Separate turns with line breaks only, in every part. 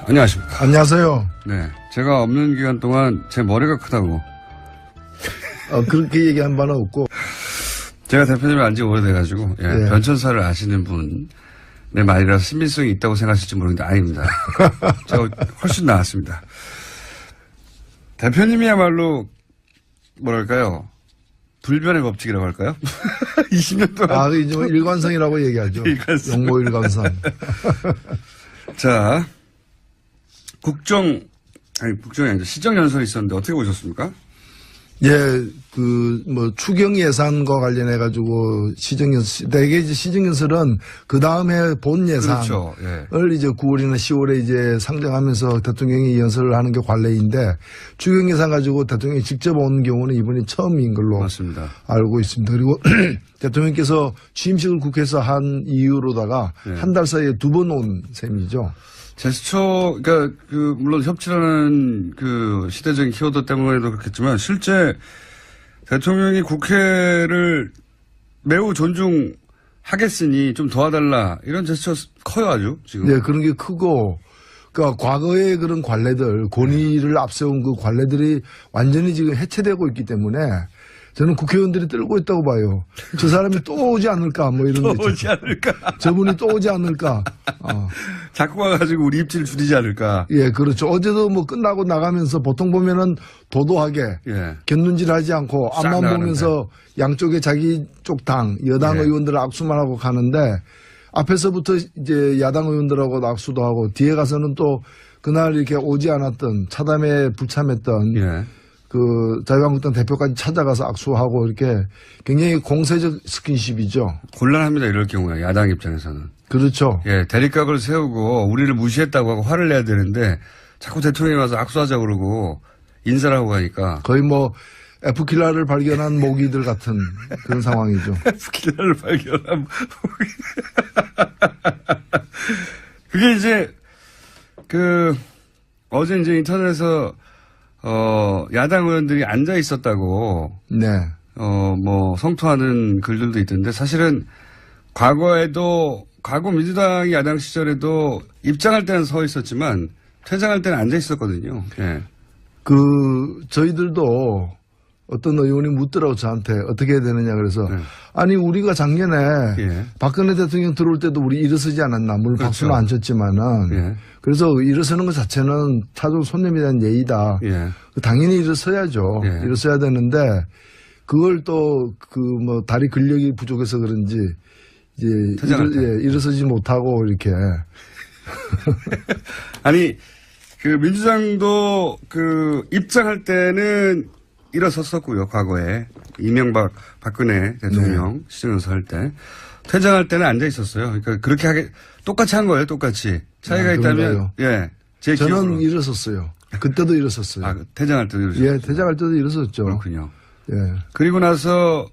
안녕하십니까.
안녕하세요.
네. 제가 없는 기간 동안 제 머리가 크다고.
그렇게 얘기한 바는 없고.
제가 대표님을 안지 오래돼가지고, 예,
네.
변천사를 아시는 분의 말이라서 신빙성이 있다고 생각하실지 모르겠는데 아닙니다. 제가 훨씬 나았습니다. 대표님이야말로, 뭐랄까요. 불변의 법칙이라고 할까요? 20년 동안.
이제 뭐 일관성이라고 얘기하죠.
일관성.
용모 일관성.
자, 국정이 아니죠. 시정연설이 있었는데 어떻게 보셨습니까?
예, 추경 예산과 관련해가지고 대개 이제 시정연설은 그 다음에 본 예산을
그렇죠. 예.
이제 9월이나 10월에 이제 상정하면서 대통령이 연설을 하는 게 관례인데 추경 예산 가지고 대통령이 직접 온 경우는 이번이 처음인 걸로
맞습니다.
알고 있습니다. 그리고 대통령께서 취임식을 국회에서 한 이후로다가
네.
한 달 사이에 2번 온 셈이죠.
제스처, 그러니까 물론 협치라는 시대적인 키워드 때문에도 그렇겠지만 실제 대통령이 국회를 매우 존중하겠으니 좀 도와달라 이런 제스처 커요 아주 지금.
네, 그런 게 크고, 그러니까 과거의 그런 관례들, 권위를 앞세운 그 관례들이 완전히 지금 해체되고 있기 때문에 저는 국회의원들이 떨고 있다고 봐요. 저 사람이 또 오지 않을까, 뭐 이런 거.
또 오지 않을까.
저분이 또 오지 않을까.
자꾸 와가지고 우리 입지를 줄이지 않을까.
예, 그렇죠. 어제도 뭐 끝나고 나가면서 보통 보면은 도도하게
예.
곁눈질 하지 않고 앞만 보면서 양쪽에 자기 쪽 당, 여당
예.
의원들 악수만 하고 가는데 앞에서부터 이제 야당 의원들하고 악수도 하고 뒤에 가서는 또 그날 이렇게 오지 않았던 차담에 불참했던
예.
자유한국당 대표까지 찾아가서 악수하고 이렇게 굉장히 공세적 스킨십이죠.
곤란합니다 이럴 경우에 야당 입장에서는.
그렇죠.
예, 대립각을 세우고 우리를 무시했다고 하고 화를 내야 되는데 자꾸 대통령이 와서 악수하자고 그러고 인사를 하고 가니까.
거의 뭐 F킬러를 발견한 모기들 같은 그런 상황이죠.
F킬러를 발견한 모기. 그게 이제 어제 이제 인터넷에서 야당 의원들이 앉아 있었다고.
네.
성토하는 글들도 있던데 사실은 과거 민주당이 야당 시절에도 입장할 때는 서 있었지만 퇴장할 때는 앉아 있었거든요. 예.
저희들도 어떤 의원이 묻더라고 저한테 어떻게 해야 되느냐 그래서
네.
아니 우리가 작년에
예.
박근혜 대통령 들어올 때도 우리 일어서지 않았나 물론
그렇죠.
박수는 안 쳤지만은
예.
그래서 일어서는 것 자체는 차종 손님에 대한 예의다.
예.
당연히 일어서야죠.
예.
일어서야 되는데 그걸 또 다리 근력이 부족해서 그런지 이제 일어서지 못하고 이렇게
아니 민주당도 입장할 때는 일어섰었고요. 과거에 이명박 박근혜 대통령
네.
시정연설 할 때 퇴장할 때는 앉아 있었어요. 그러니까 그렇게 똑같이 한 거예요. 똑같이 차이가 있다면
그런가요?
제
저는
기억으로.
일어섰어요. 그때도 일어섰어요.
퇴장할 때도 일어섰어요.
예, 퇴장할 때도 일어섰죠.
그렇군요.
예.
그리고 나서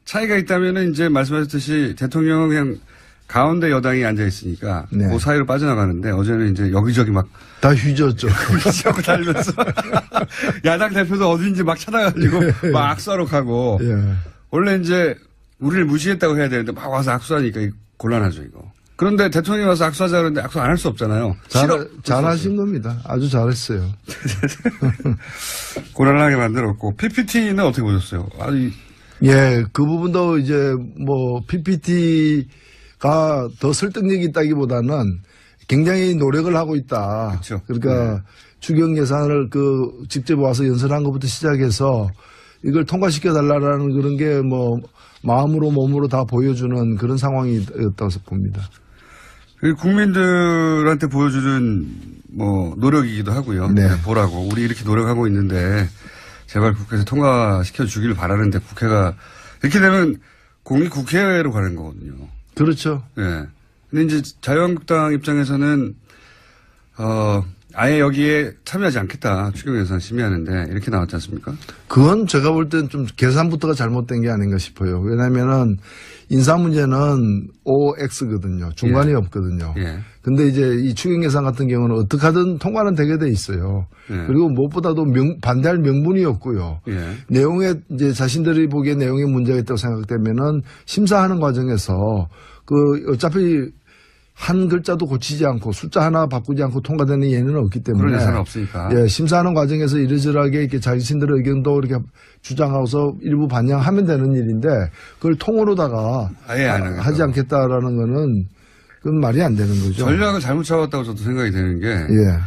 차이가 있다면은 이제 말씀하셨듯이 대통령은 그냥 가운데 여당이 앉아 있으니까
네.
그 사이로 빠져나가는데 어제는 이제 여기저기 막
다 휘저었죠.
휘저고 달면서 야당 대표도 어딘지 막 찾아가지고 막 악수하러 가고
예.
원래 이제 우리를 무시했다고 해야 되는데 막 와서 악수하니까 곤란하죠 이거. 그런데 대통령이 와서 악수하자 그러는데 악수 안 할 수 없잖아요.
잘하신 겁니다. 아주 잘했어요.
곤란하게 만들었고 PPT는 어떻게 보셨어요?
예, 그 부분도 이제 PPT가 더 설득력이 있다기보다는 굉장히 노력을 하고 있다.
그렇죠.
그러니까
네.
추경 예산을 직접 와서 연설한 것부터 시작해서 이걸 통과시켜 달라라는 그런 게 마음으로 몸으로 다 보여주는 그런 상황이었다고 봅니다.
국민들한테 보여주는 노력이기도 하고요.
네.
보라고 우리 이렇게 노력하고 있는데 제발 국회에서 통과시켜 주기를 바라는데 국회가 이렇게 되면 공이 국회로 가는 거거든요.
그렇죠.
예. 근데 이제 자유한국당 입장에서는 아예 여기에 참여하지 않겠다. 추경 예산 심의하는데 이렇게 나왔지 않습니까?
그건 제가 볼 때는 좀 계산부터가 잘못된 게 아닌가 싶어요. 왜냐면은 인사 문제는 OX거든요. 중간이 없거든요.
예.
근데 이제 이 추경 예산 같은 경우는 어떻게 하든 통과는 되게 돼 있어요.
예.
그리고 무엇보다도 반대할 명분이 없고요.
예.
내용에 이제 자신들이 보기에 내용에 문제가 있다고 생각되면은 심사하는 과정에서 어차피 한 글자도 고치지 않고 숫자 하나 바꾸지 않고 통과되는 예는 없기 때문에.
그런 예산은 없으니까.
예, 심사하는 과정에서 이러저러하게 이렇게 자신들의 의견도 이렇게 주장하고서 일부 반영하면 되는 일인데 그걸 통으로다가
아예 안 하겠다.
하지 않겠다라는 거는 그건 말이 안 되는 거죠.
전략을 잘못 잡았다고 저도 생각이 되는 게
예.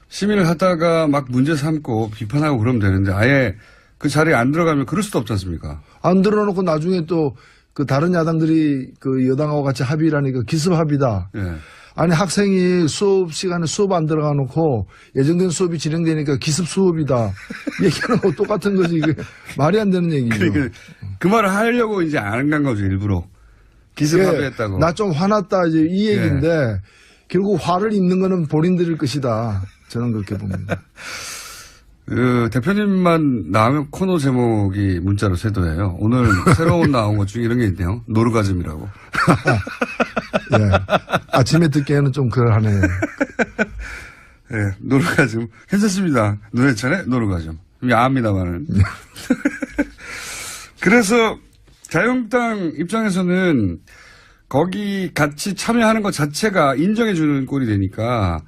시민을 하다가 막 문제 삼고 비판하고 그러면 되는데 아예 그 자리에 안 들어가면 그럴 수도 없지 않습니까?
안 들어놓고 나중에 또 그 다른 야당들이 그 여당하고 같이 합의를 하니까 기습 합의다.
예.
아니 학생이 수업 시간에 수업 안 들어가 놓고 예정된 수업이 진행되니까 기습 수업이다. 얘기하는 거 똑같은 거지. 이게 말이 안 되는 얘기죠.
그러니까 그 말을 하려고 이제 안 간 거죠, 일부러. 기습 합의했다고.
나 좀 화났다 이제 이 얘기인데 결국 화를 입는 거는 본인들일 것이다. 저는 그렇게 봅니다.
그 대표님만 나오면 코너 제목이 문자로 세도예요. 오늘 새로운 나온 것 중에 이런 게 있네요. 노르가즘이라고.
예. 아침에 듣기에는 좀 그러하네요.
예, 노르가즘. 괜찮습니다. 노래찬의 노르가즘. 야합니다만은. 그래서 자유한국당 입장에서는 거기 같이 참여하는 것 자체가 인정해주는 꼴이 되니까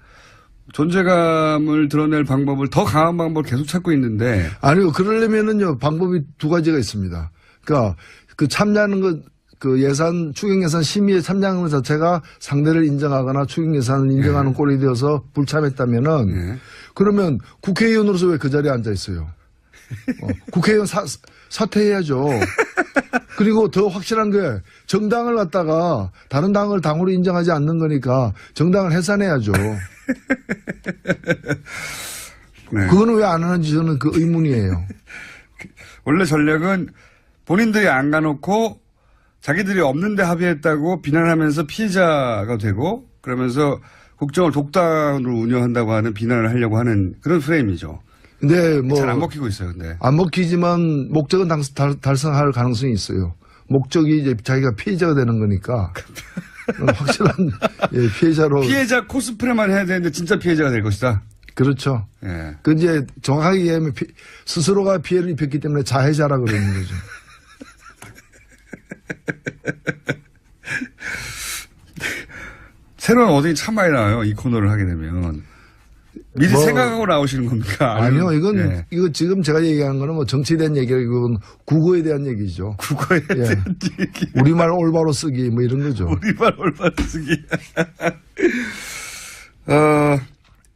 존재감을 드러낼 방법을 더 강한 방법을 계속 찾고 있는데.
아니요. 그러려면은요, 방법이 두 가지가 있습니다. 그러니까 그 참여하는 것, 그 예산, 추경 예산 심의에 참여하는 것 자체가 상대를 인정하거나 추경 예산을 인정하는 꼴이 되어서 불참했다면은 그러면 국회의원으로서 왜 그 자리에 앉아 있어요? 국회의원 사퇴해야죠. 그리고 더 확실한 게 정당을 갖다가 다른 당을 당으로 인정하지 않는 거니까 정당을 해산해야죠.
네.
그거는 왜 안 하는지 저는 그 의문이에요.
원래 전략은 본인들이 안 가놓고 자기들이 없는데 합의했다고 비난하면서 피해자가 되고 그러면서 국정을 독단으로 운영한다고 하는 비난을 하려고 하는 그런 프레임이죠.
근데 뭐
잘 안 먹히고 있어요, 근데.
안 먹히지만 목적은 달성할 가능성이 있어요. 목적이 이제 자기가 피해자가 되는 거니까 확실한 피해자로.
피해자 코스프레만 해야 되는데 진짜 피해자가 될 것이다.
그렇죠.
예.
그 이제 정확하게 얘기하면 스스로가 피해를 입혔기 때문에 자해자라 그러는 거죠.
새로운 어딩이 참 많이 나와요. 이 코너를 하게 되면. 미리 생각하고 나오시는 겁니까?
아니요. 이건 이거 지금 제가 얘기하는 거는 뭐 정치에 대한 얘기가 이건 국어에 대한 얘기죠.
국어에 대한 얘기.
우리말 올바로 쓰기 뭐 이런 거죠.
우리말 올바로 쓰기.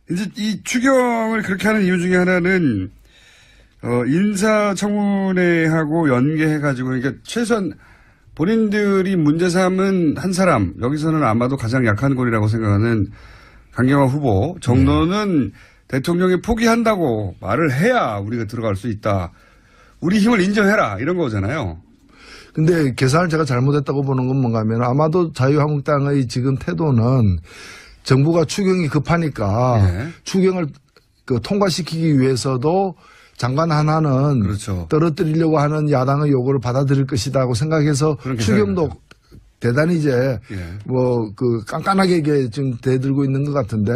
이제 이 추경을 그렇게 하는 이유 중에 하나는 인사청문회하고 연계해가지고 그러니까 최소한 본인들이 문제 삼은 한 사람 여기서는 아마도 가장 약한 골이라고 생각하는 강경화 후보 정도는 대통령이 포기한다고 말을 해야 우리가 들어갈 수 있다. 우리 힘을 인정해라 이런 거잖아요.
근데 계산을 제가 잘못했다고 보는 건 뭔가 하면 아마도 자유한국당의 지금 태도는 정부가 추경이 급하니까 추경을 통과시키기 위해서도 장관 하나는
그렇죠.
떨어뜨리려고 하는 야당의 요구를 받아들일 것이다고 생각해서 추경도 대단히 이제 깐깐하게 이게 지금 대들고 있는 것 같은데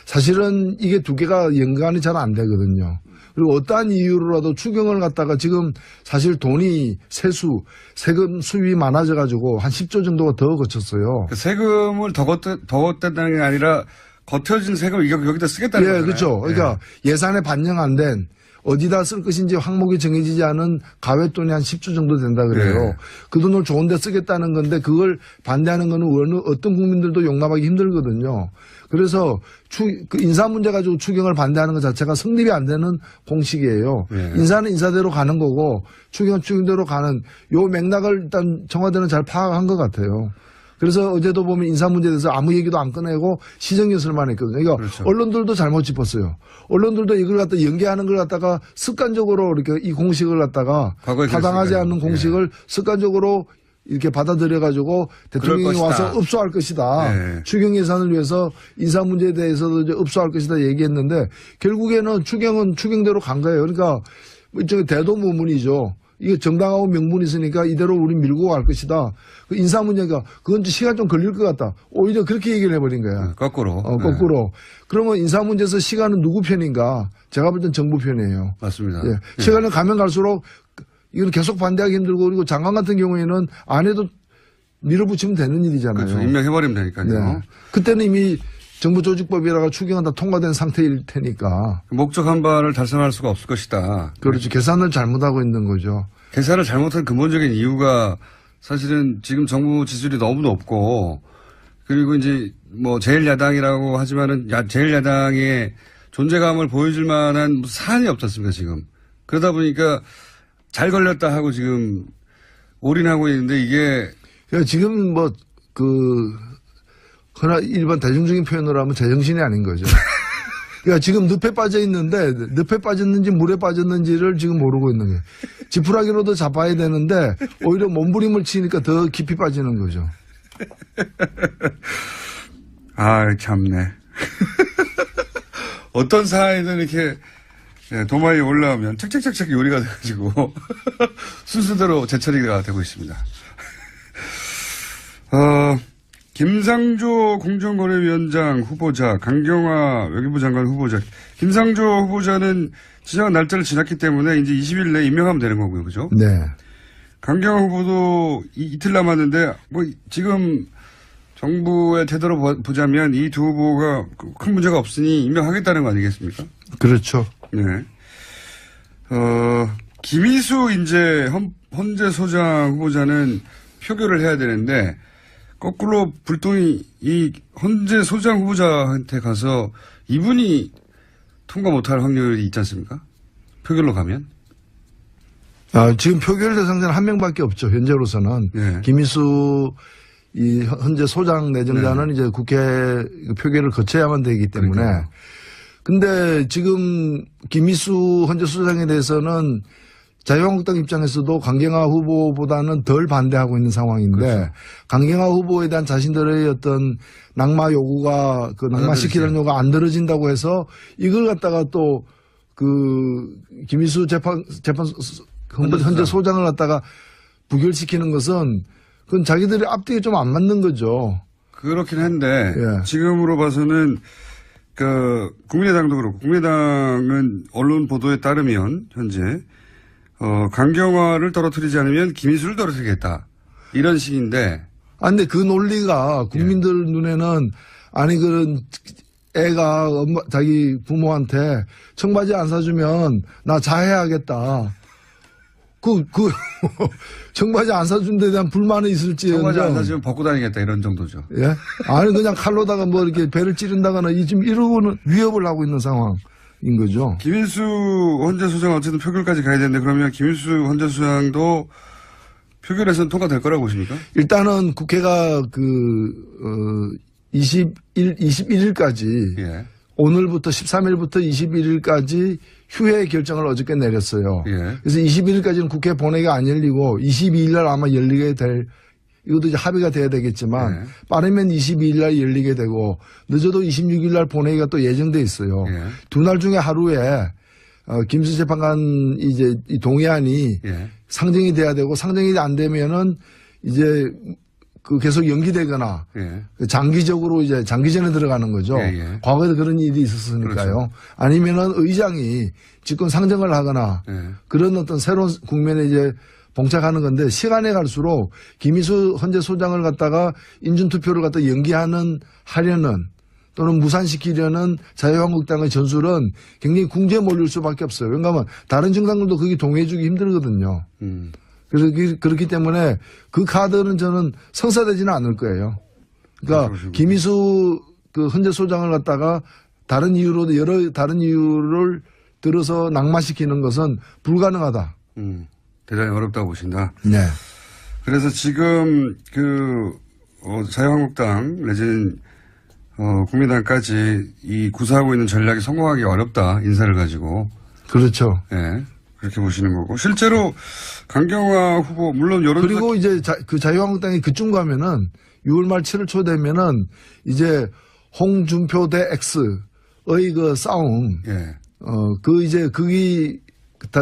사실은 이게 두 개가 연관이 잘 안 되거든요. 그리고 어떠한 이유로라도 추경을 갖다가 지금 사실 돈이 세금 수입이 많아져 가지고 한 10조 정도가 더 거쳤어요.
세금을 더 걷었다는 게 아니라 겉어진 세금을 여기다 쓰겠다는 거잖아요.
그렇죠. 그러니까 예산에 반영 안 된 어디다 쓸 것인지 항목이 정해지지 않은 가외돈이 한 10조 정도 된다 그래요. 그 돈을 좋은 데 쓰겠다는 건데 그걸 반대하는 거는 어떤 국민들도 용납하기 힘들거든요. 그래서 그 인사 문제 가지고 추경을 반대하는 것 자체가 성립이 안 되는 공식이에요. 인사는 인사대로 가는 거고 추경은 추경대로 가는 요 맥락을 일단 청와대는 잘 파악한 것 같아요. 그래서 어제도 보면 인사 문제에 대해서 아무 얘기도 안 꺼내고 시정연설만 했거든요. 그러니까
그렇죠.
언론들도 잘못 짚었어요. 언론들도 이걸 갖다 연계하는 걸 갖다가 습관적으로 이렇게 이 공식을 갖다가 타당하지 않는 공식을 습관적으로 이렇게 받아들여 가지고 대통령이 와서 읍소할 것이다. 추경 예산을 위해서 인사 문제에 대해서도 이제 읍소할 것이다 얘기했는데 결국에는 추경은 추경대로 간 거예요. 그러니까 일종의 대도무문이죠. 이게 정당하고 명분이 있으니까 이대로 우리 밀고 갈 것이다. 그 인사 문제가 그건 시간 좀 걸릴 것 같다. 오히려 그렇게 얘기를 해버린 거야.
거꾸로.
거꾸로. 그러면 인사 문제에서 시간은 누구 편인가? 제가 볼 땐 정부 편이에요.
맞습니다.
시간을 가면 갈수록 이건 계속 반대하기 힘들고 그리고 장관 같은 경우에는 안 해도 밀어붙이면 되는 일이잖아요.
그렇죠. 임명해버리면 되니까요.
네. 그때는 이미 정부조직법이라가 추경은 다 통과된 상태일 테니까.
목적 한 바를 달성할 수가 없을 것이다.
그렇죠. 계산을 잘못하고 있는 거죠.
계산을 잘못한 근본적인 이유가 사실은 지금 정부 지지율이 너무 높고 그리고 이제 뭐 제1야당이라고 하지만은 제1야당의 존재감을 보여줄 만한 사안이 없지 않습니까 지금. 그러다 보니까 잘 걸렸다 하고 지금 올인하고 있는데 이게.
그러니까 지금 그러나 일반 대중적인 표현으로 하면 제정신이 아닌 거죠. 그러니까 지금 늪에 빠져 있는데 늪에 빠졌는지 물에 빠졌는지를 지금 모르고 있는 거예요. 지푸라기로도 잡아야 되는데 오히려 몸부림을 치니까 더 깊이 빠지는 거죠.
아, 참네. 어떤 사안이든 이렇게 도마에 올라오면 착착착착 요리가 돼가지고 순서대로 재처리가 되고 있습니다. 김상조 공정거래위원장 후보자, 강경화 외교부 장관 후보자. 김상조 후보자는 지정한 날짜를 지났기 때문에 이제 20일 내에 임명하면 되는 거고요. 그죠?
네.
강경화 후보도 이틀 남았는데 뭐 지금 정부의 태도로 보자면 이 두 후보가 큰 문제가 없으니 임명하겠다는 거 아니겠습니까?
그렇죠.
네. 김희수 이제 헌재 소장 후보자는 표결을 해야 되는데 거꾸로 불똥이 이 헌재 소장 후보자한테 가서 이분이 통과 못할 확률이 있지 않습니까? 표결로 가면?
지금 표결 대상자는 한 명밖에 없죠. 현재로서는.
네.
김희수 이 현재 소장 내정자는
네.
이제 국회 표결을 거쳐야만 되기 때문에.
그러니까요.
근데 지금 김희수 현재 소장에 대해서는 자유한국당 입장에서도 강경화 후보보다는 덜 반대하고 있는 상황인데
그렇죠.
강경화 후보에 대한 자신들의 어떤 낙마 요구가 낙마시키는 요구가 안 들어진다고 해서 이걸 갖다가 또 김희수 현재 소장을 갖다가 부결시키는 것은 그건 자기들의 앞뒤에 좀 안 맞는 거죠.
그렇긴 한데
예.
지금으로 봐서는 국민의당도 그렇고 국민의당은 언론 보도에 따르면 현재 강경화를 떨어뜨리지 않으면 김희수를 떨어뜨리겠다. 이런 식인데.
근데 그 논리가 국민들 눈에는 아니 그런 애가 자기 부모한테 청바지 안 사주면 나 자해하겠다. 청바지 안 사준 데 대한 불만이 있을지.
청바지 안 사주면 벗고 다니겠다 이런 정도죠.
예? 아니 그냥 칼로다가 뭐 이렇게 배를 찌른다거나 지금 이러고는 위협을 하고 있는 상황인 거죠.
김인수 헌재 소장 어쨌든 표결까지 가야 되는데 그러면 김인수 헌재 소장도 표결에서는 통과될 거라고 보십니까?
일단은 국회가 21일까지
예.
오늘부터 13일부터 21일까지 휴회 결정을 어저께 내렸어요.
예.
그래서 21일까지는 국회 본회의가 안 열리고 22일 날 아마 열리게 될 이것도 이제 합의가 돼야 되겠지만
예.
빠르면 22일 날 열리게 되고 늦어도 26일 날 본회의가 또 예정돼 있어요.
예.
두 날 중에 하루에 김수 재판관 이제 이 동의안이
예.
상정이 돼야 되고 상정이 안 되면은 이제 계속 연기되거나
예.
장기적으로 이제 장기전에 들어가는 거죠.
예, 예.
과거에도 그런 일이 있었으니까요.
그렇죠.
아니면은 의장이 집권 상정을 하거나
예.
그런 어떤 새로운 국면에 이제 봉착하는 건데 시간이 갈수록 김희수 헌재 소장을 갖다가 인준투표를 갖다 하려는 또는 무산시키려는 자유한국당의 전술은 굉장히 궁지에 몰릴 수밖에 없어요. 왜냐하면 다른 정당들도 거기 동의해주기 힘들거든요. 그래서 그렇기 때문에 그 카드는 저는 성사되지는 않을 거예요. 그러니까
그렇군요.
김희수 헌재 소장을 갖다가 다른 이유로 여러 다른 이유를 들어서 낙마시키는 것은 불가능하다.
대단히 어렵다고 보신다.
네.
그래서 지금 자유한국당 내지는 국민당까지 이 구사하고 있는 전략이 성공하기 어렵다. 인사를 가지고.
그렇죠.
예. 그렇게 보시는 거고. 실제로 강경화 후보 물론 여론
그리고 이제 자유한국당이 그쯤 가면은 6월 말 7월 초 되면은 이제 홍준표 대 X의 싸움.
예.
이제 그게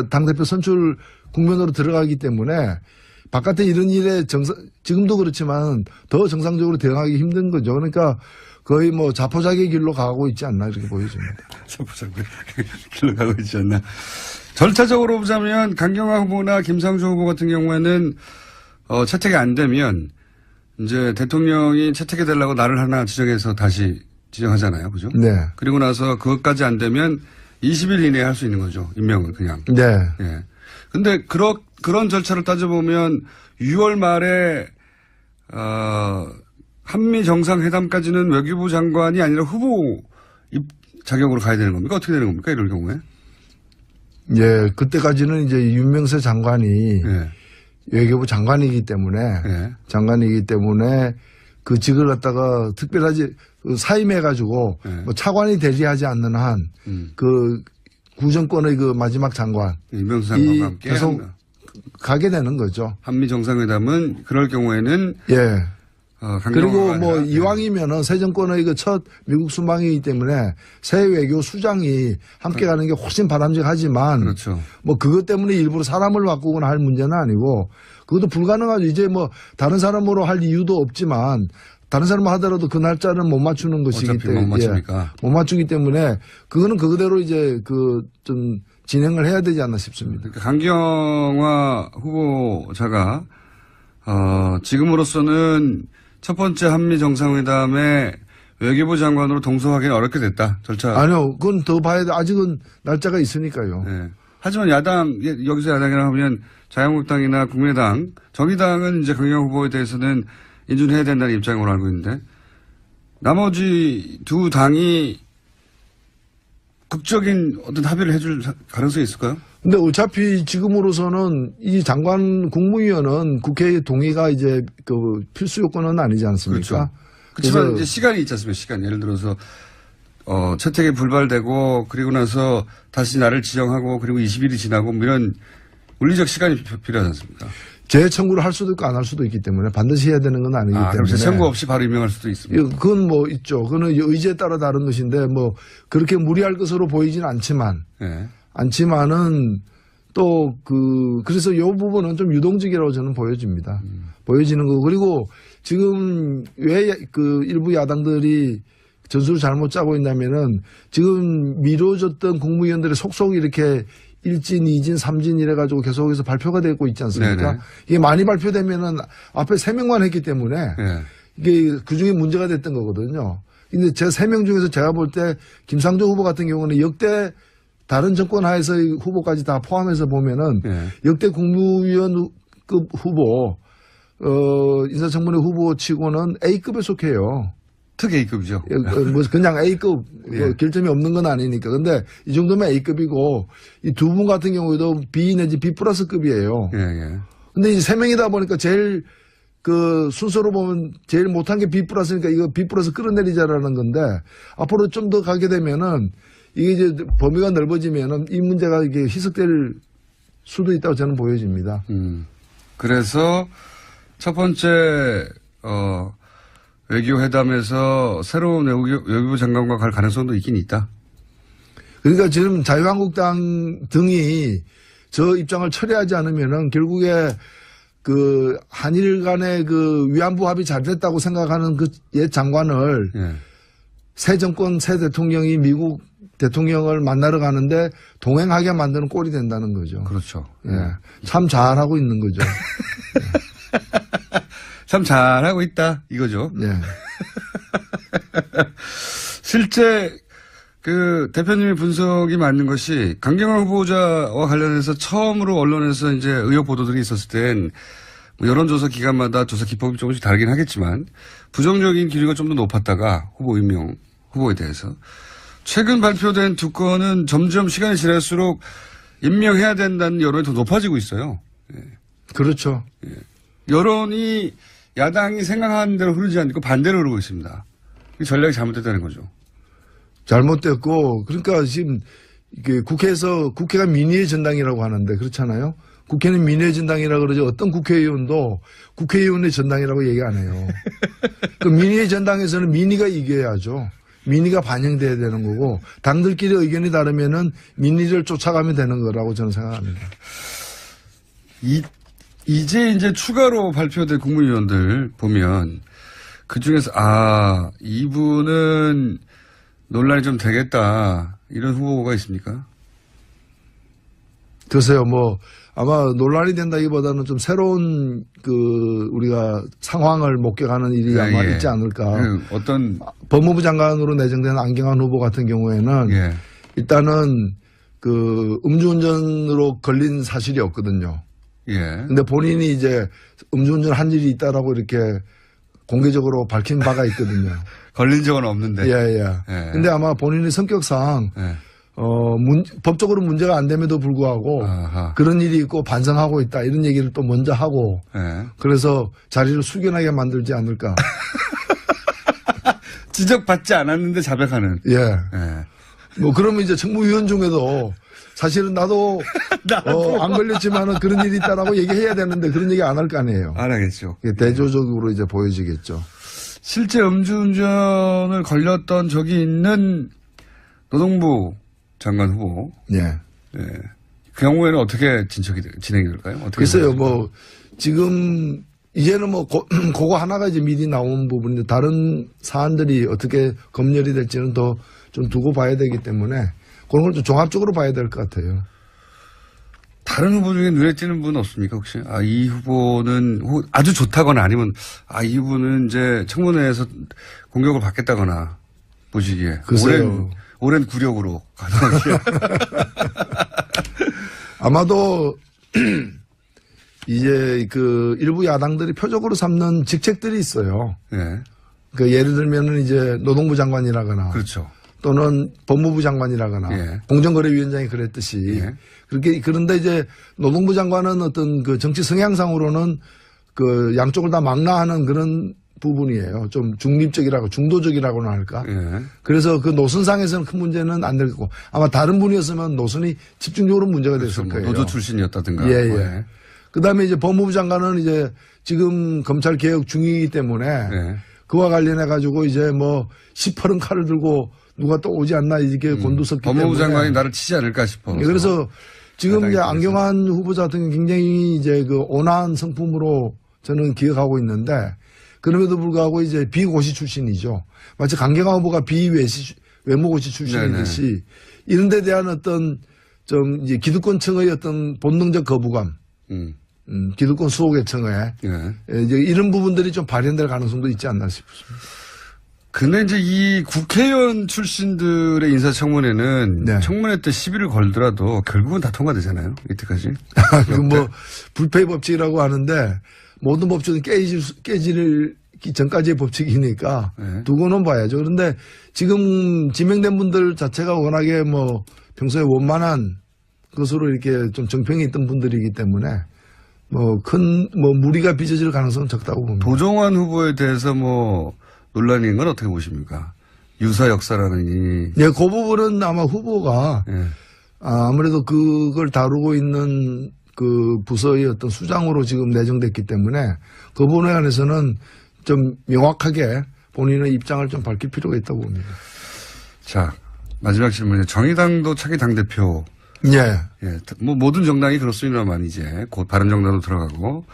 당대표 선출 국면으로 들어가기 때문에 바깥에 이런 일에 지금도 그렇지만 더 정상적으로 대응하기 힘든 거죠. 그러니까 거의 뭐 자포자기 길로 가고 있지 않나 이렇게 보여집니다.
자포자기 길로 가고 있지 않나. 절차적으로 보자면 강경화 후보나 김상조 후보 같은 경우에는 채택이 안 되면 이제 대통령이 채택해 달라고 날을 하나 지정해서 다시 지정하잖아요. 그죠?
네.
그리고 나서 그것까지 안 되면 20일 이내에 할 수 있는 거죠. 임명을 그냥.
네.
예. 근데 그런 절차를 따져보면 6월 말에, 한미 정상회담까지는 외교부 장관이 아니라 후보 자격으로 가야 되는 겁니까? 어떻게 되는 겁니까? 이럴 경우에?
예, 그때까지는 이제 윤명세 장관이
예.
외교부 장관이기 때문에
예.
그 직을 갖다가 특별하지 사임해가지고
예.
뭐 차관이 대리하지 않는 한 그 구정권의 그 마지막 장관
임명수 장관과 함께
계속 가게 되는 거죠.
한미 정상회담은 그럴 경우에는
예.
강경화가
그리고 뭐
아니라,
이왕이면은 새 정권의 그 첫 미국 순방이기 때문에 새 외교 수장이 함께 가는 게 훨씬 바람직하지만
그렇죠.
뭐 그것 때문에 일부러 사람을 바꾸거나 할 문제는 아니고 그것도 불가능하죠. 이제 뭐 다른 사람으로 할 이유도 없지만 다른 사람 하더라도 그 날짜는 못 맞추는 것이기
어차피
때문에
못 맞추니까.
예, 못 맞추기 때문에 그거는 그대로 이제 그 좀 진행을 해야 되지 않나 싶습니다.
그러니까 강경화 후보자가 지금으로서는 첫 번째 한미 정상회담에 외교부 장관으로 동석하기는 어렵게 됐다. 절차.
아니요, 그건 더 봐야 돼. 아직은 날짜가 있으니까요.
네. 하지만 여기서 야당이라 하면 자유한국당이나 국민의당, 정의당은 이제 강경화 후보에 대해서는 인준해야 된다는 입장으로 알고 있는데 나머지 두 당이 극적인 어떤 합의를 해줄 가능성이 있을까요?
근데 어차피 지금으로서는 이 장관 국무위원은 국회의 동의가 이제 그 필수 요건은 아니지 않습니까?
그렇죠. 그렇지만 이제 시간이 있지 않습니까? 시간. 예를 들어서 채택이 불발되고 그리고 나서 다시 날을 지정하고 그리고 20일이 지나고 뭐 이런 물리적 시간이 필요하지 않습니까?
재청구를 할 수도 있고 안 할 수도 있기 때문에 반드시 해야 되는 건 아니기
그럼
때문에.
재청구 없이 바로 임명할 수도 있습니다.
그건 뭐 있죠. 그거는 의지에 따라 다른 것인데 뭐 그렇게 무리할 것으로 보이지는 않지만
네.
않지만은 또 그래서 이 부분은 좀 유동적이라고 저는 보여집니다. 보여지는 거. 그리고 지금 왜 그 일부 야당들이 전술을 잘못 짜고 있냐면은 지금 미뤄졌던 국무위원들의 속속 이렇게 1진, 2진, 3진 이래가지고 계속해서 발표가 되고 있지 않습니까?
네네.
이게 많이 발표되면은 앞에 3명만 했기 때문에
네.
이게 그 중에 문제가 됐던 거거든요. 근데 제가 3명 중에서 제가 볼 때 김상조 후보 같은 경우는 역대 다른 정권 하에서의 후보까지 다 포함해서 보면은
네.
역대 국무위원급 후보, 인사청문회 후보 치고는 A급에 속해요.
특 A급이죠.
뭐 그냥 A급
예.
뭐 결점이 없는 건 아니니까. 근데 이 정도면 A급이고 이 두 분 같은 경우에도 B 내지 B 플러스급이에요.
예, 예.
근데 이제 3명이다 보니까 제일 그 순서로 보면 제일 못한 게 B 플러스니까 이거 B 플러스 끌어내리자라는 건데 앞으로 좀 더 가게 되면은 이게 이제 범위가 넓어지면은 이 문제가 이게 희석될 수도 있다고 저는 보여집니다.
그래서 첫 번째 외교회담에서 새로운 외교부 장관과 갈 가능성도 있긴 있다.
그러니까 지금 자유한국당 등이 저 입장을 철회하지 않으면은 결국에 그 한일 간의 그 위안부 합의 잘 됐다고 생각하는 그 옛 장관을
예.
새 정권 새 대통령이 미국 대통령을 만나러 가는데 동행하게 만드는 꼴이 된다는 거죠.
그렇죠.
예. 참 잘하고 있는 거죠.
참 잘하고 있다 이거죠.
예.
실제 그 대표님의 분석이 맞는 것이 강경화 후보자와 관련해서 처음으로 언론에서 이제 의혹 보도들이 있었을 땐 뭐 여론조사 기간마다 조사 기법이 조금씩 다르긴 하겠지만 부정적인 기류가 좀 더 높았다가 후보 임명 후보에 대해서 최근 발표된 두 건은 점점 시간이 지날수록 임명해야 된다는 여론이 더 높아지고 있어요. 예.
그렇죠.
예. 여론이 야당이 생각하는 대로 흐르지 않고 반대로 흐르고 있습니다. 이 전략이 잘못됐다는 거죠.
잘못됐고 그러니까 지금 이게 국회가 민의의 전당이라고 하는데 그렇잖아요. 국회는 민의의 전당이라고 그러죠. 어떤 국회의원도 국회의원의 전당이라고 얘기 안 해요. 그 민의의 전당에서는 민의가 이겨야죠. 민의가 반영돼야 되는 거고 당들끼리 의견이 다르면은 민의를 쫓아가면 되는 거라고 저는 생각합니다.
이제 추가로 발표된 국무위원들 보면 그 중에서 이분은 논란이 좀 되겠다 이런 후보가 있습니까?
글쎄요, 아마 논란이 된다기보다는 좀 새로운 우리가 상황을 목격하는 일이 아마
예.
있지 않을까.
어떤
법무부 장관으로 내정된 안경환 후보 같은 경우에는
예.
일단은 음주운전으로 걸린 사실이 없거든요.
예.
근데 본인이 이제 음주운전 한 일이 있다라고 이렇게 공개적으로 밝힌 바가 있거든요.
걸린 적은 없는데.
예.
예.
근데 아마 본인의 성격상
예.
법적으로 문제가 안 됨에도 불구하고
아하.
그런 일이 있고 반성하고 있다 이런 얘기를 또 먼저 하고
예.
그래서 자리를 숙연하게 만들지 않을까.
지적받지 않았는데 자백하는.
예.
예.
그러면 이제 정무위원 중에도 사실은 나도 안 걸렸지만은 그런 일이 있다라고 얘기해야 되는데 그런 얘기 안 할 거 아니에요.
안 하겠죠.
대조적으로 이제 보여지겠죠.
실제 음주운전을 걸렸던 적이 있는 노동부 장관 후보.
예.
예. 그 경우에는 어떻게 진행이 될까요? 어떻게
글쎄요,
될까요?
지금 이제는 그거 하나가 이제 미리 나온 부분인데 다른 사안들이 어떻게 검열이 될지는 더 좀 두고 봐야 되기 때문에 그런 걸 좀 종합적으로 봐야 될 것 같아요.
다른 후보 중에 눈에 띄는 분 없습니까, 혹시? 이 후보는 아주 좋다거나 아니면 이 후보는 이제 청문회에서 공격을 받겠다거나 보시기에.
글쎄요.
오랜 구력으로 가능하게.
아마도 이제 일부 야당들이 표적으로 삼는 직책들이 있어요.
예.
예를 들면은 이제 노동부 장관이라거나
그렇죠.
또는 법무부 장관이라거나
예.
공정거래위원장이 그랬듯이
예.
그런데 이제 노동부 장관은 어떤 정치 성향상으로는 양쪽을 다 망라하는 그런 부분이에요. 좀 중립적이라고 중도적이라고나 할까.
예.
그래서 그 노선상에서는 큰 문제는 안 될 거고 아마 다른 분이었으면 노선이 집중적으로 문제가 됐을
그렇죠.
거예요.
노조 출신이었다든가.
예. 그다음에 이제 법무부 장관은 이제 지금 검찰 개혁 중이기 때문에
예.
그와 관련해 가지고 이제 시퍼런 칼을 들고 누가 또 오지 않나 이렇게 곤두섰기 때문에
법무부 장관이 나를 치지 않을까 싶어.
그래서 지금 이제
야당이
안경환 후보자 같은 경우 굉장히 이제 온화한 성품으로 저는 기억하고 있는데 그럼에도 불구하고 이제 비고시 출신이죠. 마치 강경화 후보가 외모고시 출신이듯이 이런 데 대한 어떤 좀 이제 기득권층의 어떤 본능적 거부감, 기득권 수호계층에
예.
이제 이런 부분들이 좀 발현될 가능성도 있지 않나 싶습니다.
근데 이제 이 국회의원 출신들의 인사청문회는
네.
청문회 때 시비를 걸더라도 결국은 다 통과되잖아요. 이때까지.
불패 법칙이라고 하는데 모든 법칙은 깨지를 전까지의 법칙이니까
네.
두고는 봐야죠. 그런데 지금 지명된 분들 자체가 워낙에 평소에 원만한 것으로 이렇게 좀 정평이 있던 분들이기 때문에 무리가 빚어질 가능성은 적다고 봅니다.
도종환 후보에 대해서 논란인 건 어떻게 보십니까? 유사 역사라느니.
네, 그 부분은 아마 후보가
예.
아무래도 그걸 다루고 있는 부서의 어떤 수장으로 지금 내정됐기 때문에 그 부분에 관해서는 좀 명확하게 본인의 입장을 좀 밝힐 필요가 있다고 봅니다.
자, 마지막 질문이에요. 정의당도 차기 당대표.
예.
모든 정당이 그렇습니다만 이제 곧 바른정당도 들어가고.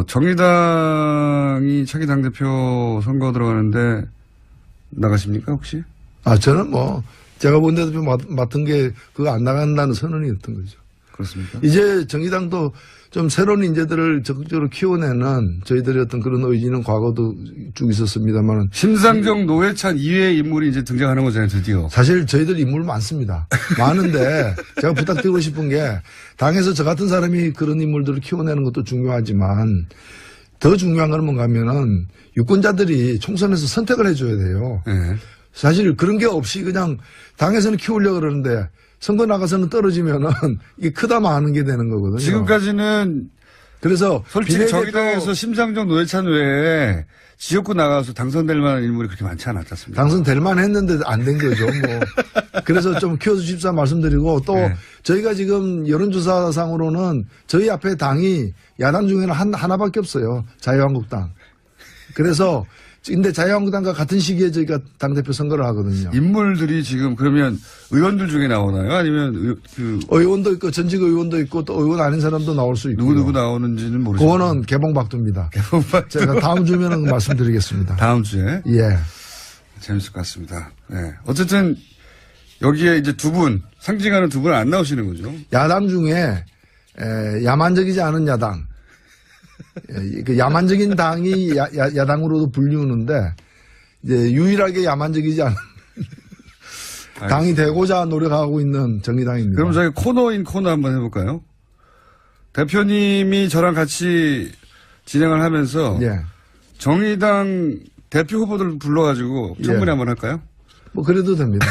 정의당이 차기 당대표 선거 들어가는데 나가십니까, 혹시?
저는 제가 본 대표 맡은 게 그거 안 나간다는 선언이었던 거죠.
그렇습니까?
이제 정의당도 좀 새로운 인재들을 적극적으로 키워내는 저희들의 어떤 그런 의지는 과거도 쭉 있었습니다만.
심상정, 노회찬 이외의 인물이 이제 등장하는 거잖아요, 드디어.
사실 저희들 인물 많습니다. 많은데 제가 부탁드리고 싶은 게 당에서 저 같은 사람이 그런 인물들을 키워내는 것도 중요하지만 더 중요한 건 뭔가 하면은 유권자들이 총선에서 선택을 해줘야 돼요.
네.
사실 그런 게 없이 그냥 당에서는 키우려고 그러는데 선거 나가서는 떨어지면은 이게 크다 마는 게 되는 거거든요.
지금까지는
그래서
솔직히 정의당에서 심상정, 노회찬 외에 지역구 나가서 당선될 만한 인물이 그렇게 많지 않았지 않습니까?
당선될 만 했는데 안 된 거죠. 그래서 좀 키워주십사 말씀드리고 또 저희가 지금 여론조사상으로는 저희 앞에 당이 야당 중에는 하나밖에 없어요. 자유한국당. 그래서 근데 자유한국당과 같은 시기에 저희가 당대표 선거를 하거든요.
인물들이 지금 그러면 의원들 중에 나오나요? 아니면
의원도 있고 전직 의원도 있고 또 의원 아닌 사람도 나올 수 있고.
누구 나오는지는 모르겠어요.
그거는 개봉박두입니다. 제가 다음 주면은 말씀드리겠습니다.
다음 주에.
예.
재밌을 것 같습니다. 네. 어쨌든 여기에 이제 두 분, 상징하는 두 분은 안 나오시는 거죠?
야당 중에 야만적이지 않은 야당. 그 야만적인 당이 야당으로도 불리우는데 이제 유일하게 야만적이지 않은 당이 되고자 노력하고 있는 정의당입니다.
그럼 저희 코너인 코너 한번 해볼까요? 대표님이 저랑 같이 진행을 하면서
예.
정의당 대표 후보들 불러가지고 청문회
예.
한번 할까요?
뭐 그래도 됩니다.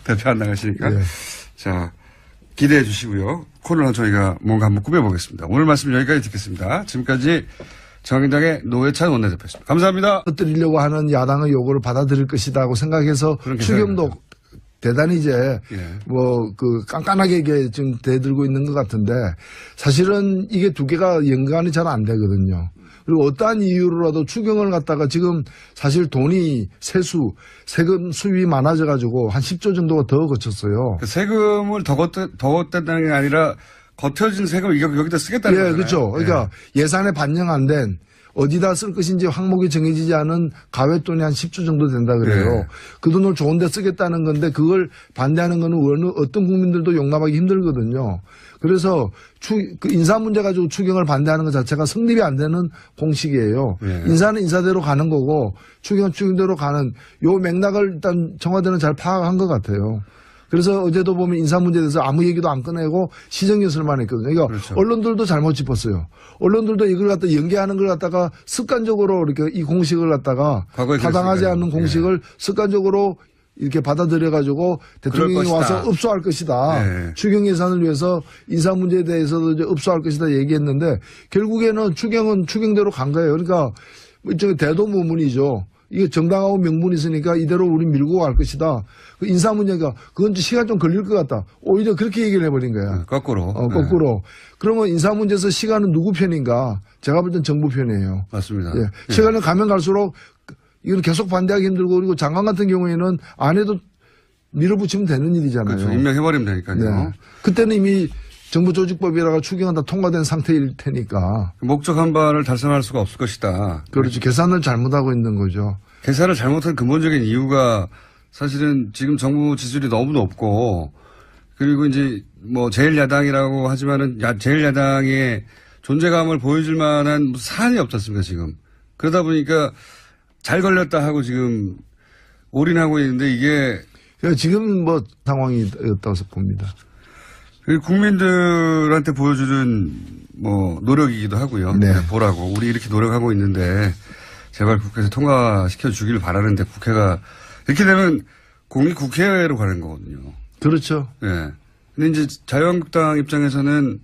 대표 안 나가시니까.
예.
자, 기대해 주시고요. 코너는 저희가 뭔가 한번 꾸며보겠습니다. 오늘 말씀 여기까지 듣겠습니다. 지금까지 정의당의 노회찬 원내대표였습니다. 감사합니다.
터뜨리려고 하는 야당의 요구를 받아들일 것이다고 생각해서
그렇게
추경도
생각합니다.
대단히 이제
예.
뭐 그 깐깐하게 이게 지금 대들고 있는 것 같은데 사실은 이게 두 개가 연관이 잘 안 되거든요. 그리고 어떠한 이유로라도 추경을 갖다가 지금 사실 돈이 세금 수입이 많아져 가지고 한 10조 정도가 더 거쳤어요.
세금을 더 걷었다는 게 아니라 겉혀진 세금을 여기다 쓰겠다는
예,
거잖아요.
그렇죠. 그러니까 예산에 반영 안 된 어디다 쓸 것인지 항목이 정해지지 않은 가외돈이 한 10조 정도 된다 그래요.
네.
그 돈을 좋은 데 쓰겠다는 건데 그걸 반대하는 거는 어떤 국민들도 용납하기 힘들거든요. 그래서 그 인사 문제 가지고 추경을 반대하는 것 자체가 성립이 안 되는 공식이에요.
네.
인사는 인사대로 가는 거고 추경은 추경대로 가는 요 맥락을 일단 청와대는 잘 파악한 것 같아요. 그래서 어제도 보면 인사 문제에 대해서 아무 얘기도 안 꺼내고 시정연설만 했거든요. 그러니까
그렇죠.
언론들도 잘못 짚었어요. 언론들도 이걸 갖다 연계하는 걸 갖다가 습관적으로 이렇게 이 공식을 갖다가
과거에
타당하지
그랬으니까요.
않는 공식을 습관적으로 이렇게 받아들여 가지고 대통령이
것이다.
와서 읍소할 것이다.
네.
추경 예산을 위해서 인사 문제에 대해서도 이제 읍소할 것이다 얘기했는데 결국에는 추경은 추경대로 간 거예요. 그러니까 일종의 대도무문이죠. 이게 정당하고 명분이 있으니까 이대로 우리 밀고 갈 것이다. 그 인사 문제가 그건 시간 좀 걸릴 것 같다. 오히려 그렇게 얘기를 해버린 거야.
거꾸로.
거꾸로. 그러면 인사 문제에서 시간은 누구 편인가? 제가 볼 땐 정부 편이에요.
맞습니다.
예. 시간을 가면 갈수록 이건 계속 반대하기 힘들고 그리고 장관 같은 경우에는 안 해도 밀어붙이면 되는 일이잖아요.
그렇죠. 임명해버리면 되니까요.
네. 그때는 이미 정부 조직법이라가 추경은 다 통과된 상태일 테니까.
목적 한 발을 달성할 수가 없을 것이다.
그렇죠. 계산을 잘못하고 있는 거죠.
계산을 잘못한 근본적인 이유가 사실은 지금 정부 지지율이 너무 높고 그리고 이제 뭐 제1야당이라고 하지만은 제1야당의 존재감을 보여줄 만한 사안이 없지 않습니까 지금. 그러다 보니까 잘 걸렸다 하고 지금 올인하고 있는데 이게
지금 뭐 상황이었다고 봅니다.
국민들한테 보여주는 뭐 노력이기도 하고요.
네.
보라고 우리 이렇게 노력하고 있는데 제발 국회에서 통과시켜 주기를 바라는데 국회가 이렇게 되면 국회로 가는 거거든요.
그렇죠.
예. 근데 이제 자유한국당 입장에서는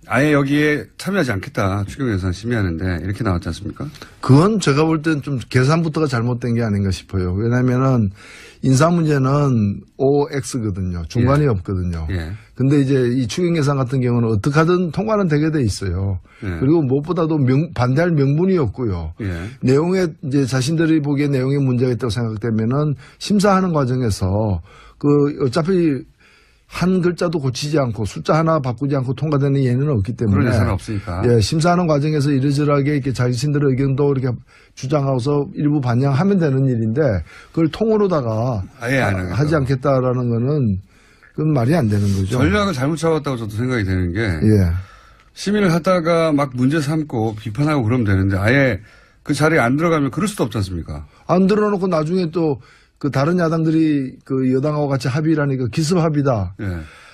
아예 여기에 참여하지 않겠다. 추경 예산 심의하는데 이렇게 나왔지 않습니까?
그건 제가 볼 땐 좀 계산부터가 잘못된 게 아닌가 싶어요. 왜냐면은 인사 문제는 OX거든요. 중간이 없거든요.
예.
근데 이제 이 추경 예산 같은 경우는 어떻게 하든 통과는 되게 돼 있어요.
예.
그리고 무엇보다도 반대할 명분이 없고요.
예.
내용에 이제 자신들이 보기에 내용에 문제가 있다고 생각되면은 심사하는 과정에서 그 어차피 한 글자도 고치지 않고 숫자 하나 바꾸지 않고 통과되는 예는 없기 때문에.
그런 예산은 없으니까.
예, 심사하는 과정에서 이러저러하게 이렇게 자신들의 의견도 이렇게 주장하고서 일부 반영하면 되는 일인데 그걸 통으로다가
아예 안 하겠다.
하지 않겠다라는 거는 그건 말이 안 되는 거죠.
전략을 잘못 잡았다고 저도 생각이 되는 게
예.
시민을 하다가 막 문제 삼고 비판하고 그러면 되는데 아예 그 자리에 안 들어가면 그럴 수도 없지 않습니까?
안 들어놓고 나중에 또 그 다른 야당들이 그 여당하고 같이 합의라니까 기습 합의다.
예.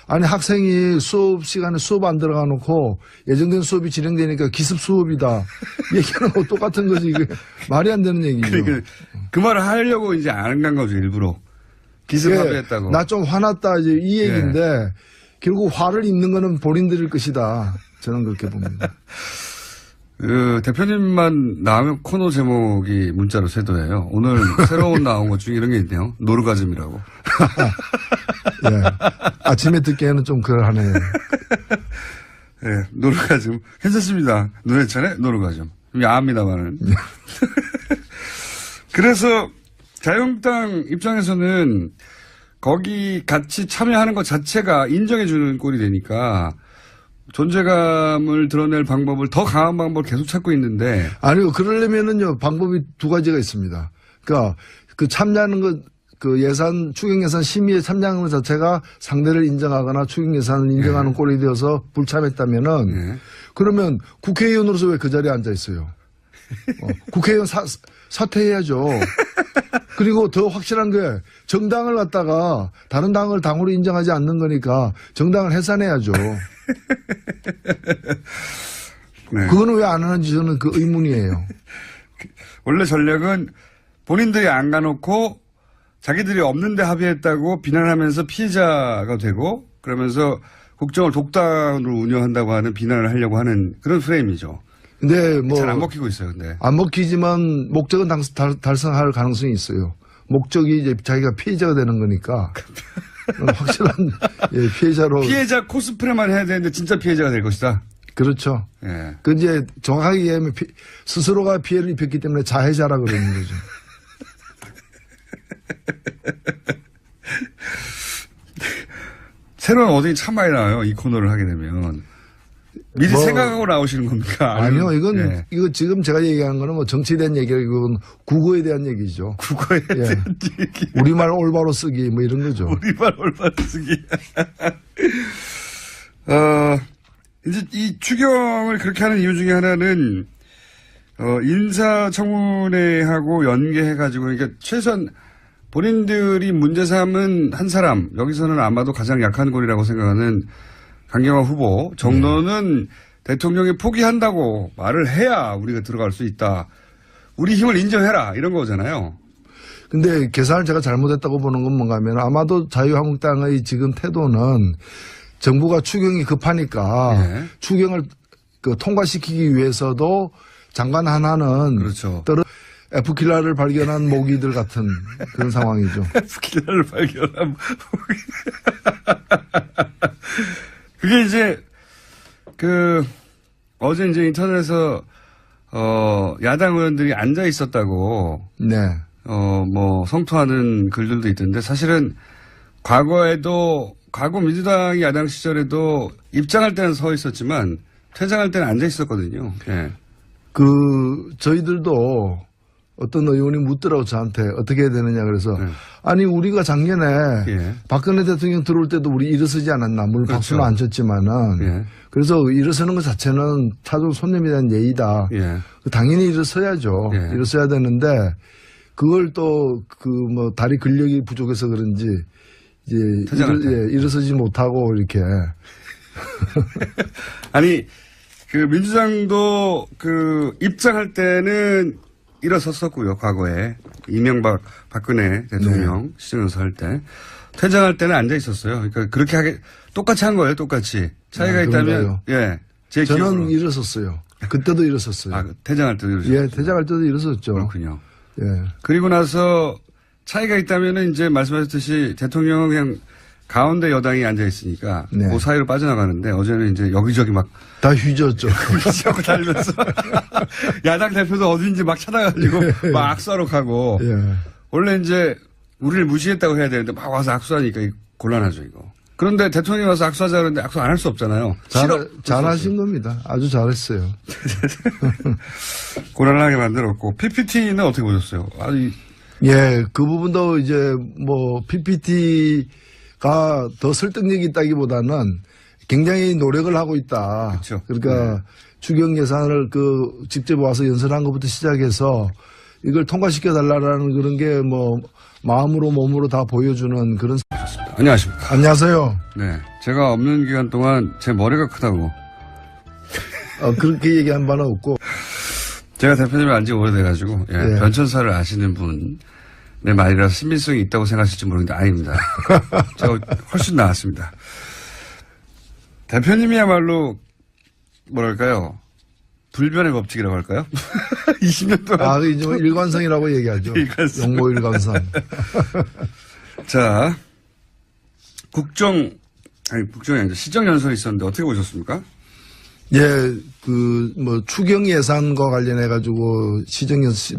아니 학생이 수업 시간에 수업 안 들어가 놓고 예정된 수업이 진행되니까 기습 수업이다. 얘기하는 거 똑같은 거지. 이게 말이 안 되는 얘기죠.
그러니까 그 말을 하려고 이제 안 간 거죠 일부러. 기습 합의했다고.
나 좀 화났다 이제 이 얘기인데 결국 화를 입는 거는 본인들일 것이다. 저는 그렇게 봅니다.
대표님만 나오면 코너 제목이 문자로 쇄도해요. 오늘 새로운 나온 것 중에 이런 게 있네요. 노르가즘이라고.
예. 아침에 듣기에는 좀 그러하네요.
예, 노르가즘. 괜찮습니다. 노래찬의 노르가즘. 좀 야합니다만은. 그래서 자유한국당 입장에서는 거기 같이 참여하는 것 자체가 인정해주는 꼴이 되니까 존재감을 드러낼 방법을 더 강한 방법을 계속 찾고 있는데.
아니요. 그러려면은요, 방법이 두 가지가 있습니다. 그러니까 그 참여하는 것 그 예산, 추경 예산 심의에 참여하는 것 자체가 상대를 인정하거나 추경 예산을 인정하는 꼴이 되어서 불참했다면은 그러면 국회의원으로서 왜 그 자리에 앉아 있어요? 국회의원 사퇴해야죠. 그리고 더 확실한 게 정당을 갖다가 다른 당을 당으로 인정하지 않는 거니까 정당을 해산해야죠.
네.
그거는 왜 안 하는지 저는 그 의문이에요.
원래 전략은 본인들이 안 가놓고 자기들이 없는데 합의했다고 비난하면서 피해자가 되고 그러면서 국정을 독단으로 운영한다고 하는 비난을 하려고 하는 그런 프레임이죠.
근데 뭐.
잘 안 먹히고 있어요, 근데.
안 먹히지만 목적은 달성할 가능성이 있어요. 목적이 이제 자기가 피해자가 되는 거니까. 확실한 예, 피해자로.
피해자 코스프레만 해야 되는데 진짜 피해자가 될 것이다.
그렇죠.
예.
그 이제 정확하게 얘기하면 스스로가 피해를 입혔기 때문에 자해자라 그러는 거죠.
새로운 어딩이 참 많이 나와요. 이 코너를 하게 되면. 미리 생각하고 나오시는 겁니까?
아니요, 이건,
예.
이거 지금 제가 얘기하는 거는 뭐 정치에 대한 얘기가 이건 국어에 대한 얘기죠.
국어에 대한 얘기.
우리말 올바로 쓰기 뭐 이런 거죠.
우리말 올바로 쓰기. 이제 이 추경을 그렇게 하는 이유 중에 하나는, 인사청문회하고 연계해가지고, 그러니까 최소한 본인들이 문제 삼은 한 사람, 여기서는 아마도 가장 약한 골이라고 생각하는 강경화 후보 정도는 대통령이 포기한다고 말을 해야 우리가 들어갈 수 있다. 우리 힘을 인정해라. 이런 거잖아요.
근데 계산을 제가 잘못했다고 보는 건 뭔가 하면 아마도 자유한국당의 지금 태도는 정부가 추경이 급하니까 추경을 통과시키기 위해서도 장관 하나는
그렇죠.
F킬러를 발견한 모기들 같은 그런 상황이죠.
F킬러를 발견한 모기. 그게 이제 어제 이제 인터넷에서 야당 의원들이 앉아 있었다고
네.
뭐 성토하는 글들도 있던데 사실은 과거 민주당이 야당 시절에도 입장할 때는 서 있었지만 퇴장할 때는 앉아 있었거든요. 예.
저희들도 어떤 의원이 묻더라고 저한테 어떻게 해야 되느냐 그래서 아니 우리가 작년에 박근혜 대통령 들어올 때도 우리 일어서지 않았나 물론
그렇죠.
박수는 안 쳤지만은 그래서 일어서는 것 자체는 타종 손님에 대한 예의다. 당연히 일어서야죠. 일어서야 되는데 그걸 또 뭐 다리 근력이 부족해서 그런지 이제 일어서지 못하고 이렇게
아니 민주당도 입장할 때는 일어섰었고요, 과거에. 이명박, 박근혜 대통령 시정연설 할 때. 퇴장할 때는 앉아 있었어요. 그러니까 그렇게 똑같이 한 거예요, 똑같이. 차이가 있다면, 제
저는
기억으로.
일어섰어요. 그때도 일어섰어요.
아, 퇴장할 때도 일어섰어요.
예, 퇴장할 때도 일어섰죠.
그렇군요.
예.
그리고 나서 차이가 있다면은 이제 말씀하셨듯이 대통령은 그냥 가운데 여당이 앉아 있으니까 그 사이로 빠져나가는데 어제는 이제 여기저기 막
다 휘졌죠.
휘저고 달면서 야당 대표도 어딘지 막 찾아가지고 막 악수하러 가고 원래 이제 우리를 무시했다고 해야 되는데 막 와서 악수하니까 곤란하죠 이거. 그런데 대통령이 와서 악수하자 그러는데 악수 안 할 수 없잖아요.
잘하신 겁니다. 아주 잘했어요.
곤란하게 만들었고 PPT는 어떻게 보셨어요?
예, 그 부분도 이제 뭐 PPT가 더 설득력이 있다기보다는 굉장히 노력을 하고 있다.
그렇죠.
그러니까 추경 예산을 직접 와서 연설한 것부터 시작해서 이걸 통과시켜 달라라는 그런 게 뭐 마음으로 몸으로 다 보여주는 그런.
안녕하십니까.
안녕하세요.
네, 제가 없는 기간 동안 제 머리가 크다고.
그렇게 얘기한 바는 없고.
제가 대표님을 안지 오래돼가지고 변천사를 아시는 분의 말이라서 신빙성이 있다고 생각하실지 모르겠는데 아닙니다. 제가 훨씬 나았습니다. 대표님이야말로 뭐랄까요? 불변의 법칙이라고 할까요? 20년 동안.
이제 일관성이라고 얘기하죠. 용모 일관성.
자, 국정이 아니죠. 시정연설이 있었는데 어떻게 보셨습니까?
예, 추경 예산과 관련해가지고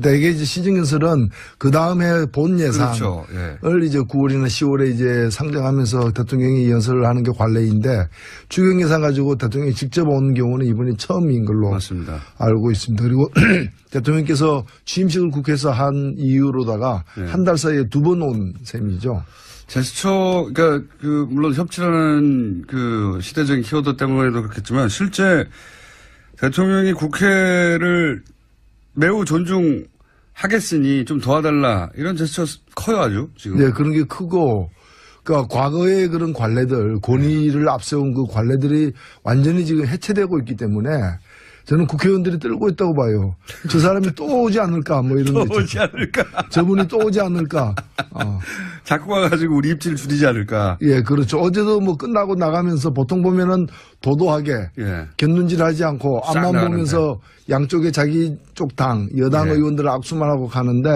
대개 이제 시정연설은 그 다음에 본 예산을
그렇죠. 예.
이제 9월이나 10월에 이제 상정하면서 대통령이 연설을 하는 게 관례인데 추경 예산 가지고 대통령이 직접 온 경우는 이번이 처음인 걸로
맞습니다.
알고 있습니다. 그리고 대통령께서 취임식을 국회에서 한 이후로다가
네.
한 달 사이에 2번 온 셈이죠.
제스처, 그러니까 물론 협치라는 시대적인 키워드 때문에도 그렇겠지만 실제 대통령이 국회를 매우 존중하겠으니 좀 도와달라 이런 제스처 커요 아주 지금.
네, 그런 게 크고, 그러니까 과거의 그런 관례들, 권위를 앞세운 그 관례들이 완전히 지금 해체되고 있기 때문에 저는 국회의원들이 떨고 있다고 봐요. 저 사람이 또 오지 않을까, 뭐 이런 거.
또 오지 않을까.
저분이 또 오지 않을까.
자꾸 와가지고 우리 입지를 줄이지 않을까.
예, 그렇죠. 어제도 뭐 끝나고 나가면서 보통 보면은 도도하게
예.
곁눈질 하지 않고
싹
앞만
나가는데.
보면서 양쪽에 자기 쪽 당, 여당
예.
의원들 악수만 하고 가는데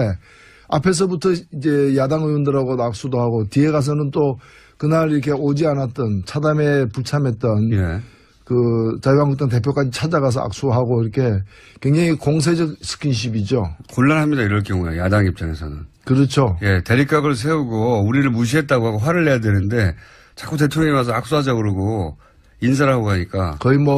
앞에서부터 이제 야당 의원들하고 악수도 하고 뒤에 가서는 또 그날 이렇게 오지 않았던 차담에 불참했던
예.
자유한국당 대표까지 찾아가서 악수하고 이렇게 굉장히 공세적 스킨십이죠.
곤란합니다 이럴 경우에 야당 입장에서는.
그렇죠.
예, 대립각을 세우고 우리를 무시했다고 하고 화를 내야 되는데 자꾸 대통령이 와서 악수하자 그러고 인사를 하고 가니까
거의 뭐